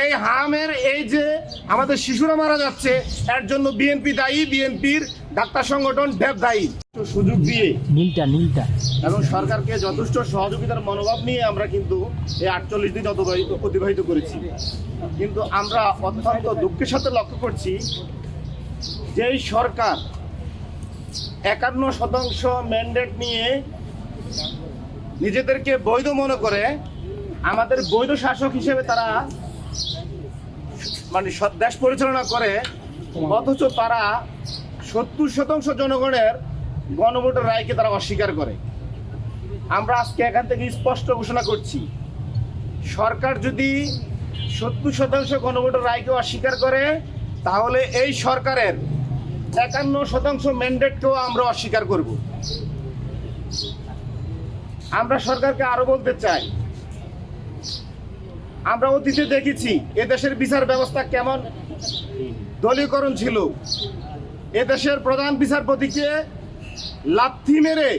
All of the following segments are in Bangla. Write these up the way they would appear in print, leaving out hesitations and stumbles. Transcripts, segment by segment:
এই হামের এই যে আমাদের শিশুরা মারা যাচ্ছে এর জন্য বিএনপি দায়ী, বিএনপির ডাক্তার সংগঠন ড্যাব দায়ী। সুযোগ দিয়ে নীলটা এবং সরকারকে যথেষ্ট সহযোগিতার মনোভাব নিয়ে আমরা কিন্তু এই 48 দিন অতিবাহিত করেছি। কিন্তু আমরা অত্যন্ত দুঃখের সাথে লক্ষ্য করছি যে এই সরকার 51% ম্যান্ডেট নিয়ে নিজেদেরকে বৈধ মনে করে আমাদের বৈধ শাসক হিসেবে তারা মানে দেশ পরিচালনা করে, অথচ তারা 70% জনগণের গণভোটের রায়কে তারা অস্বীকার করে। আমরা আজকে এখান থেকে স্পষ্ট ঘোষণা করছি, সরকার যদি 70% গণভোটের রায়কে অস্বীকার করে তাহলে এই সরকারের 51% ম্যান্ডেটকেও আমরা অস্বীকার করব। আমরা সরকারকে আরো বলতে চাই, আমরা অতীতে দেখেছি এদেশের বিচার ব্যবস্থা কেমন দলীয়করণ ছিল। এদেশের প্রধান বিচারপতিকে লাথি মেরে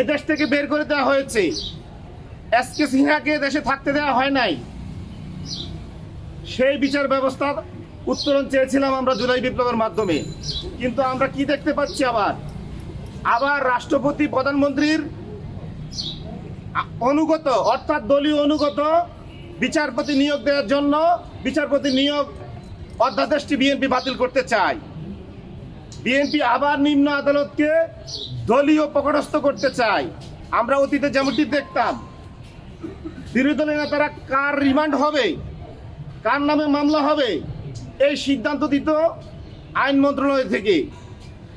এদেশ থেকে বের করে দেওয়া হয়েছে, এসকে সিনহাকে দেশে থাকতে দেওয়া হয় নাই। সেই বিচার ব্যবস্থার উত্তরণ চেয়েছিলাম আমরা জুলাই বিপ্লবের মাধ্যমে, কিন্তু আমরা কি দেখতে পাচ্ছি, আবার রাষ্ট্রপতি প্রধানমন্ত্রীর অনুগত অর্থাৎ দলীয় অনুগত বিচারপতি নিয়োগ দেওয়ার জন্য বিচারপতি নিয়োগ অধ্যাদেশটি বিএনপি বাতিল করতে চায়। বিএনপি আবার নিম্ন আদালতকে দলীয় পকড়স্থ করতে চায়। আমরা অতীতে যেমনটি দেখতাম, বিরোধী দলের নেতারা কার রিমান্ড হবে, কার নামে মামলা হবে, এই সিদ্ধান্ত দিত আইন মন্ত্রণালয় থেকে।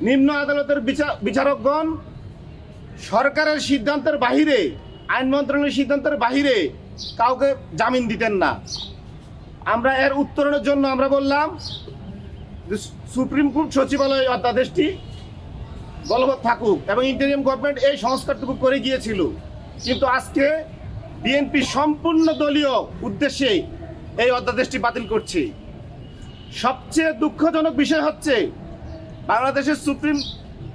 নিম্ন আদালতের বিচারকগণ সরকারের সিদ্ধান্তের বাহিরে, আইন মন্ত্রণালয়ের সিদ্ধান্তের বাহিরে কাউকে জামিন দিতেন না। আমরা এর উত্তরণের জন্য আমরা বললাম সুপ্রিম কোর্ট সচিবালয় অধ্যাদেশটি বলবৎ থাকুক এবং ইন্টারিম গভর্নমেন্ট এই সংস্কারটুকু করে গিয়েছিল। কিন্তু আজকে বিএনপি সম্পূর্ণ দলীয় উদ্দেশ্যে এই অধ্যাদেশটি বাতিল করছে। সবচেয়ে দুঃখজনক বিষয় হচ্ছে বাংলাদেশের সুপ্রিম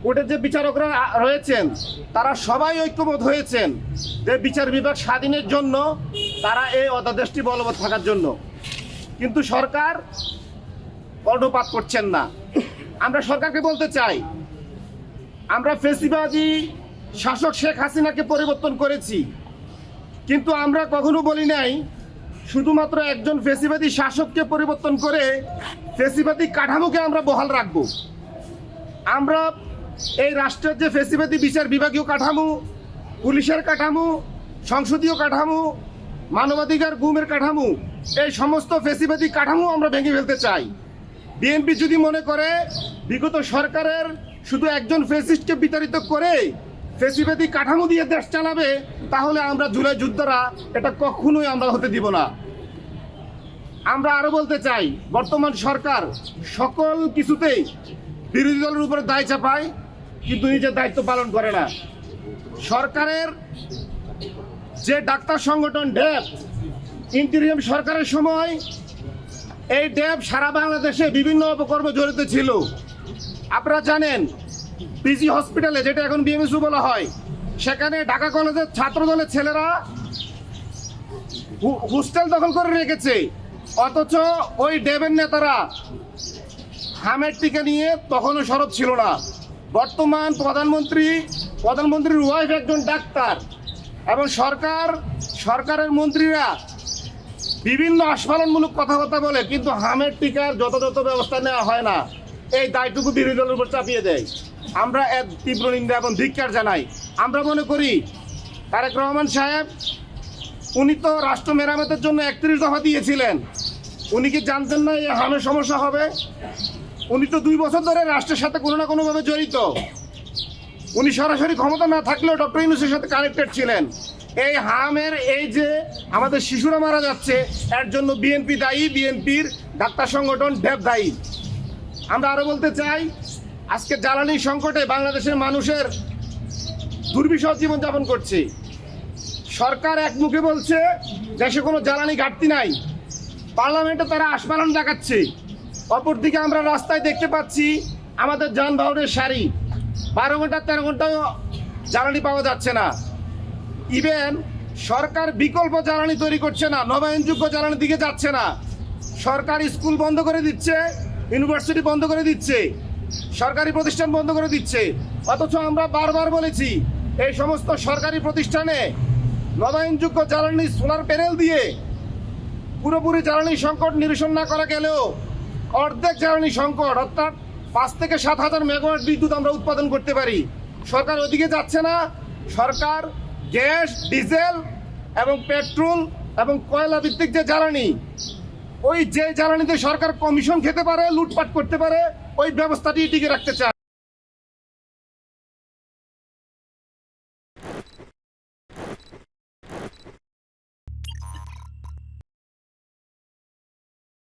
কোর্টের যে বিচারকরা রয়েছেন তারা সবাই ঐক্যমত হয়েছেন যে বিচার বিভাগ স্বাধীনের জন্য তারা এই অধ্যাদেশটি বলবৎ থাকার জন্য, কিন্তু সরকার কর্ণপাত করছেন না। আমরা সরকারকে বলতে চাই, আমরা ফ্যাসিবাদী শাসক শেখ হাসিনাকে পরিবর্তন করেছি, কিন্তু আমরা কখনো বলি নাই শুধুমাত্র একজন ফ্যাসিবাদী শাসককে পরিবর্তন করে ফ্যাসিবাদী কাঠামোকে আমরা বহাল রাখব। আমরা এই রাষ্ট্রের যে ফ্যাসিবাদী বিচার বিভাগীয় কাঠামো, পুলিশের কাঠামো, সংসদীয় কাঠামো, মানবাধিকার গুমের কাঠামো, এই সমস্ত ফ্যাসিবাদী কাঠামো আমরা ভেঙে ফেলতে চাই। বিএনপি যদি মনে করে বিগত সরকারের শুধু একজন ফ্যাসিস্টকে বিতাড়িত করে ফ্যাসিবাদী কাঠামো দিয়ে দেশ চালাবে, তাহলে আমরা জুলাই যোদ্ধারা এটা কখনোই আমরা হতে দিব না। আমরা আরো বলতে চাই, বর্তমান সরকার সকল কিছুতেই বিরোধী দলের উপরে দায় চাপায়, কিন্তু নিজের দায়িত্ব পালন করে না। সরকারের যে ডাক্তার সংগঠন ড্যাব, ইন্টারিম সরকারের সময় এই ড্যাব সারা বাংলাদেশে বিভিন্ন অপকর্মে জড়িত ছিল। আপনারা জানেন পিজি হসপিটালে, যেটা এখন বিএমএসু বলা হয়, সেখানে ঢাকা কলেজের ছাত্র দলের ছেলেরা হোস্টেল দখল করে রেখেছে, অথচ ওই ড্যাবের নেতারা হামের টিকা নিয়ে তখনও সরব ছিল না। বর্তমান প্রধানমন্ত্রীর ওয়াইফ একজন ডাক্তার এবং সরকারের মন্ত্রীরা বিভিন্ন আস্ফালনমূলক কথাবার্তা বলে, কিন্তু হামের টিকার যথাযথ ব্যবস্থা নেওয়া হয় না। এই দায়টুকু বিরোধী দলের উপর চাপিয়ে দেয়। আমরা এর তীব্র নিন্দা এবং ধিক্কার জানাই। আমরা মনে করি তারেক রহমান সাহেব, উনি তো রাষ্ট্র মেরামতের জন্য 31 দফা দিয়েছিলেন। উনি কি জানতেন না এই হামের সমস্যা হবে? উনি তো 2 বছর ধরে রাষ্ট্রের সাথে কোনো না কোনোভাবে জড়িত। উনি সরাসরি ক্ষমতা না থাকলেও ডক্টর ইউনূসের সাথে কানেক্টেড ছিলেন। এই হামের এই যে আমাদের শিশুরা মারা যাচ্ছে এর জন্য বিএনপি দায়ী, বিএনপির ডাক্তার সংগঠন ড্যাব দায়ী। আমরা আরো বলতে চাই, আজকে জ্বালানি সংকটে বাংলাদেশের মানুষের দুর্বিষহ জীবনযাপন করছে। সরকার এক মুখে বলছে দেশে কোনো জ্বালানি ঘাটতি নাই, পার্লামেন্টে তারা আস্ফালন দেখাচ্ছে। অপরদিকে আমরা রাস্তায় দেখতে পাচ্ছি আমাদের যানবাহনের সারি, 12 ঘন্টা 13 ঘন্টাও জ্বালানি পাওয়া যাচ্ছে না। ইভেন সরকার বিকল্প জ্বালানি তৈরি করছে না, নবায়নযোগ্য জ্বালানির দিকে যাচ্ছে না। সরকার স্কুল বন্ধ করে দিচ্ছে, ইউনিভার্সিটি বন্ধ করে দিচ্ছে, সরকারি প্রতিষ্ঠান বন্ধ করে দিচ্ছে। অথচ আমরা বারবার বলেছি এই সমস্ত সরকারি প্রতিষ্ঠানে নবায়নযোগ্য জ্বালানি সোলার প্যানেল দিয়ে পুরোপুরি জ্বালানি সংকট নিরসন না করা গেলেও অর্ধেক জ্বালানি সংকট অর্থাৎ 5 থেকে 7,000 মেগাওয়াট বিদ্যুৎ আমরা উৎপাদন করতে পারি। সরকার ওদিকে যাচ্ছে না। সরকার গ্যাস, ডিজেল এবং পেট্রোল এবং কয়লা ভিত্তিক যে জ্বালানি, ওই যে জ্বালানিতে সরকার কমিশন খেতে পারে, লুটপাট করতে পারে, ওই ব্যবস্থাটি টিকে রাখতে চায়।